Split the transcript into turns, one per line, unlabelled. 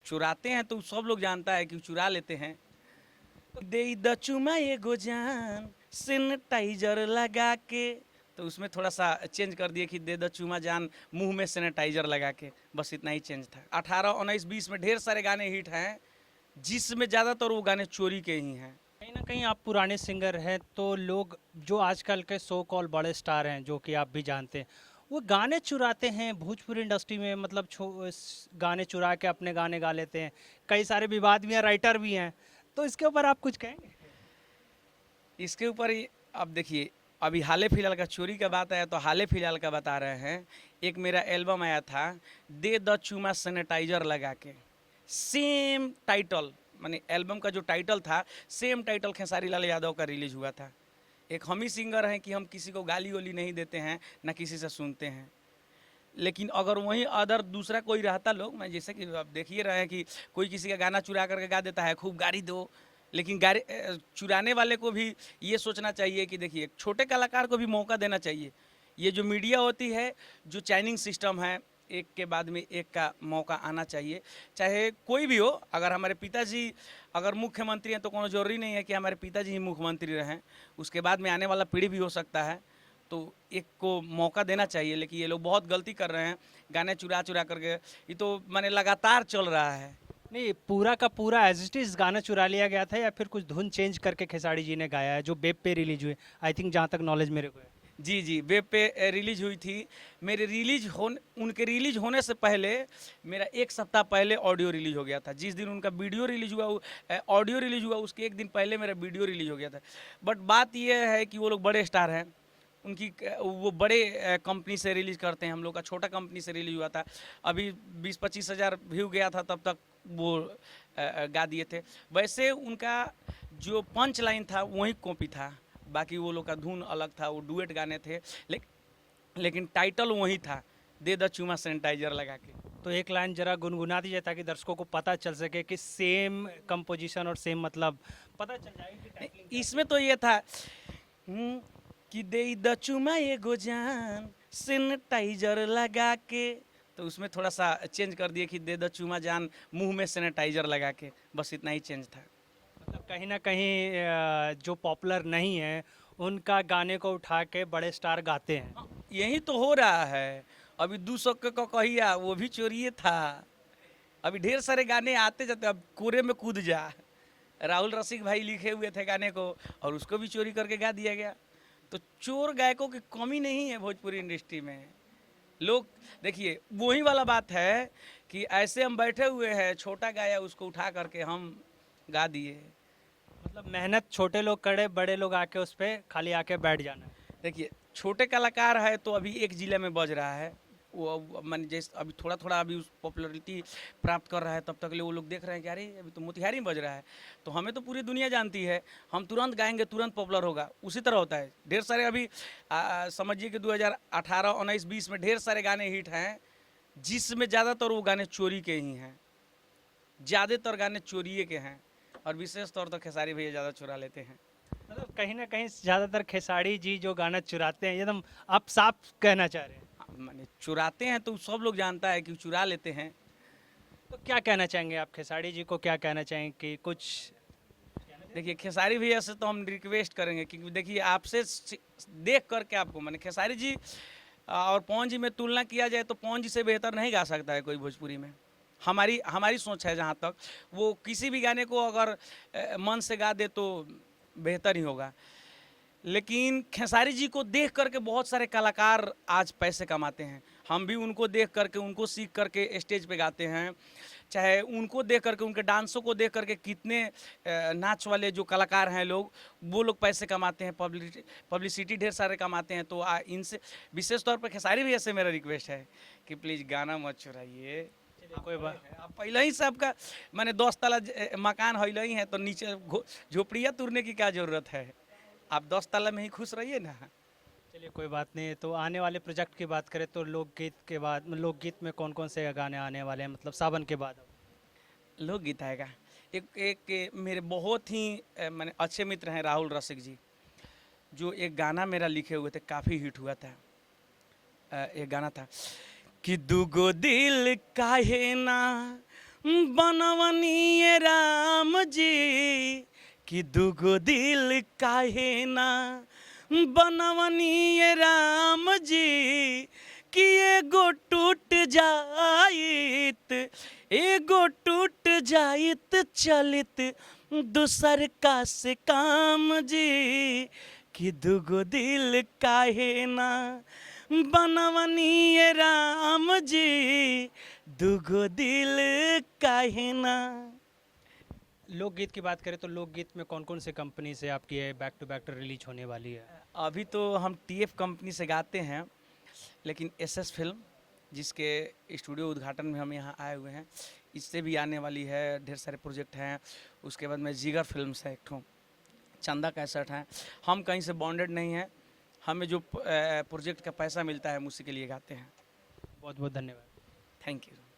चुराते हैं तो सब लोग जानता है कि चुरा लेते हैं। दे द चुमा ये गोजान सैनिटाइजर लगा के, तो उसमें थोड़ा सा चेंज कर दिए कि दे द चुमा जान मुंह में सैनिटाइजर लगा के, बस इतना ही चेंज था। 18, 19, 20 में ढेर सारे गाने हिट हैं, जिसमें ज़्यादातर वो गाने चोरी के ही हैं।
कहीं ना कहीं आप पुराने सिंगर हैं, तो लोग जो आजकल के सो कॉल बड़े स्टार हैं, जो कि आप भी जानते हैं, वो गाने चुराते हैं भोजपुरी इंडस्ट्री में, मतलब गाने चुरा के अपने गाने गा लेते हैं। कई सारे विवाद भी हैं, राइटर भी हैं, तो इसके ऊपर आप कुछ कहेंगे?
इसके ऊपर अब देखिए, अभी हाल फिलहाल का चोरी का बात आया तो हाल फिलहाल का बता रहे हैं। एक मेरा एल्बम आया था, दे द चुमा सैनिटाइजर लगा के, सेम टाइटल, माने एल्बम का जो टाइटल था सेम टाइटल खेसारी लाल यादव का रिलीज हुआ था। एक हम ही सिंगर हैं कि हम किसी को गाली वाली नहीं देते हैं, ना किसी से सुनते हैं। लेकिन अगर वहीं अदर दूसरा कोई रहता लोग, मैं जैसे कि अब देखिए रहे हैं कि कोई किसी का गाना चुरा करके गा देता है, खूब गाली दो, लेकिन गाड़ी चुराने वाले को भी ये सोचना चाहिए कि देखिए छोटे कलाकार को भी मौका देना चाहिए। ये जो मीडिया होती है, जो चैनिंग सिस्टम है, एक के बाद में एक का मौका आना चाहिए, चाहे कोई भी हो। अगर हमारे पिताजी अगर मुख्यमंत्री हैं तो कोनो जरूरी नहीं है कि हमारे पिताजी ही मुख्यमंत्री रहें, उसके बाद में आने वाला पीढ़ी भी हो सकता है, तो एक को मौका देना चाहिए। लेकिन ये लोग बहुत गलती कर रहे हैं, गाने चुरा चुरा करके, ये तो माने लगातार चल रहा है।
नहीं, पूरा का पूरा एज इट इज गाना चुरा लिया गया था, या फिर कुछ धुन चेंज करके खेसारी जी ने गाया है, जो वेब पे रिलीज हुए? आई थिंक, जहाँ तक नॉलेज मेरे को है।
जी जी, वेब पे रिलीज हुई थी। मेरे उनके रिलीज होने से पहले मेरा एक सप्ताह पहले ऑडियो रिलीज हो गया था। जिस दिन उनका वीडियो रिलीज हुआ, ऑडियो रिलीज हुआ, उसके एक दिन पहले मेरा वीडियो रिलीज हो गया था। बट बात यह है कि वो लोग बड़े स्टार हैं, उनकी वो बड़े कंपनी से रिलीज करते हैं, हम लोग का छोटा कंपनी से रिलीज हुआ था। अभी 20-25 हज़ार व्यू गया था, तब तक वो गा दिए थे। वैसे उनका जो पंच लाइन था वही कॉपी था, बाकी वो लोग का धुन अलग था, वो डुएट गाने थे, लेकिन टाइटल वही था, दे द चुमा सैनिटाइजर लगा के।
तो एक लाइन जरा गुनगुना दीजिए, ताकि दर्शकों को पता चल सके कि सेम कंपोजिशन और सेम मतलब पता चल जाए कि टाइटलिंग क्या
इसमें तो ये था कि दे द चुमा ये गोजान सैनिटाइजर लगा के, तो उसमें थोड़ा सा चेंज कर दिए कि दे द चुमा जान मुंह में सैनिटाइजर लगा के, बस इतना ही चेंज था।
मतलब कहीं ना कहीं जो पॉपुलर नहीं है, उनका गाने को उठा के बड़े स्टार गाते हैं।
यही तो हो रहा है। अभी 200 का कहिया, वो भी चोरिए था। अभी ढेर सारे गाने आते जाते, अब कोरे में कूद जा, राहुल रसिक भाई लिखे हुए थे गाने को और उसको भी चोरी करके गा दिया गया। तो चोर गायकों की कमी नहीं है भोजपुरी इंडस्ट्री में। लोग देखिए, वही वाला बात है कि ऐसे हम बैठे हुए हैं, छोटा गाया उसको उठा करके हम गा दिए।
मतलब मेहनत छोटे लोग करे, बड़े लोग आके उस पर खाली आके बैठ जाना है।
देखिए, छोटे कलाकार है तो अभी एक जिले में बज रहा है, वो मान जैसे अभी थोड़ा थोड़ा अभी उस पॉपुलरिटी प्राप्त कर रहा है, तब तक ले वो लोग देख रहे हैं कि अरे अभी तो मोतिहारी में बज रहा है, तो हमें तो पूरी दुनिया जानती है, हम तुरंत गाएंगे, तुरंत पॉपुलर होगा। उसी तरह होता है। ढेर सारे अभी समझिए कि 2018, 19, 20 में ढेर सारे गाने हिट हैं, जिसमें ज़्यादातर वो गाने चोरी के ही हैं, ज़्यादातर गाने चोरिए के हैं, और विशेष तौर पर खेसारी भैया ज़्यादा चुरा लेते हैं।
मतलब कहीं ना कहीं ज़्यादातर खेसारी जी जो गाना चुराते हैं, एकदम आप साफ कहना चाह रहे हैं?
माने चुराते हैं तो सब लोग जानता है कि चुरा लेते हैं।
तो क्या कहना चाहेंगे आप खेसारी जी को, क्या कहना चाहेंगे कि कुछ?
देखिए, खेसारी भैया से तो हम रिक्वेस्ट करेंगे, क्योंकि देखिए आपसे देख करके आपको, माने खेसारी जी और पवन जी में तुलना किया जाए तो पवन जी से बेहतर नहीं गा सकता है कोई भोजपुरी में। हमारी हमारी सोच है, जहाँ तक वो किसी भी गाने को अगर मन से गा दे तो बेहतर ही होगा। लेकिन खेसारी जी को देख करके बहुत सारे कलाकार आज पैसे कमाते हैं। हम भी उनको देख करके, उनको सीख करके स्टेज पे गाते हैं। चाहे उनको देख करके, उनके डांसों को देख करके कितने नाच वाले जो कलाकार हैं लोग, वो लोग पैसे कमाते हैं, पब्लिसिटी ढेर सारे कमाते हैं। तो इनसे विशेष तौर पर खेसारी भैया से मेरा रिक्वेस्ट है कि प्लीज़ गाना मत चुराइए।
कोई बात।
आप पहले ही सबका मैंने 10 तला मकान हौले ही है, तो नीचे झोपड़ियाँ तुरने की क्या ज़रूरत है? आप 10 तला में ही खुश रहिए ना।
चलिए, कोई बात नहीं। तो आने वाले प्रोजेक्ट की बात करें तो लोकगीत के बाद, लोकगीत में कौन कौन से गाने आने वाले हैं, मतलब सावन के बाद?
लोकगीत आएगा। एक एक मेरे बहुत ही मैंने अच्छे मित्र हैं, राहुल रसिक जी, जो एक गाना मेरा लिखे हुए थे, काफ़ी हिट हुआ था। एक गाना था कि दुगो दिल काहे ना बनवनी राम जी कि दुगो दिल काहे ना बनवनी राम जी कि एगो टूट जाइत एगो टूट जाइत चलित दूसर का से काम जी कि दुगो दिल काहे ना बनवनी राम जी दुगो दिल काहे ना।
लोकगीत की बात करें तो लोकगीत में कौन कौन से कंपनी से आपकी है बैक टू बैक रिलीज होने वाली है?
अभी तो हम टीएफ कंपनी से गाते हैं, लेकिन एसएस फिल्म जिसके स्टूडियो उद्घाटन में हम यहाँ आए हुए हैं, इससे भी आने वाली है। ढेर सारे प्रोजेक्ट हैं। उसके बाद में जिगर फिल्म से एक ठो चंदा कैसेट है। हम कहीं से बॉन्डेड नहीं हैं, हमें जो प्रोजेक्ट का पैसा मिलता है हम उसी के लिए गाते हैं।
बहुत बहुत धन्यवाद।
Thank you.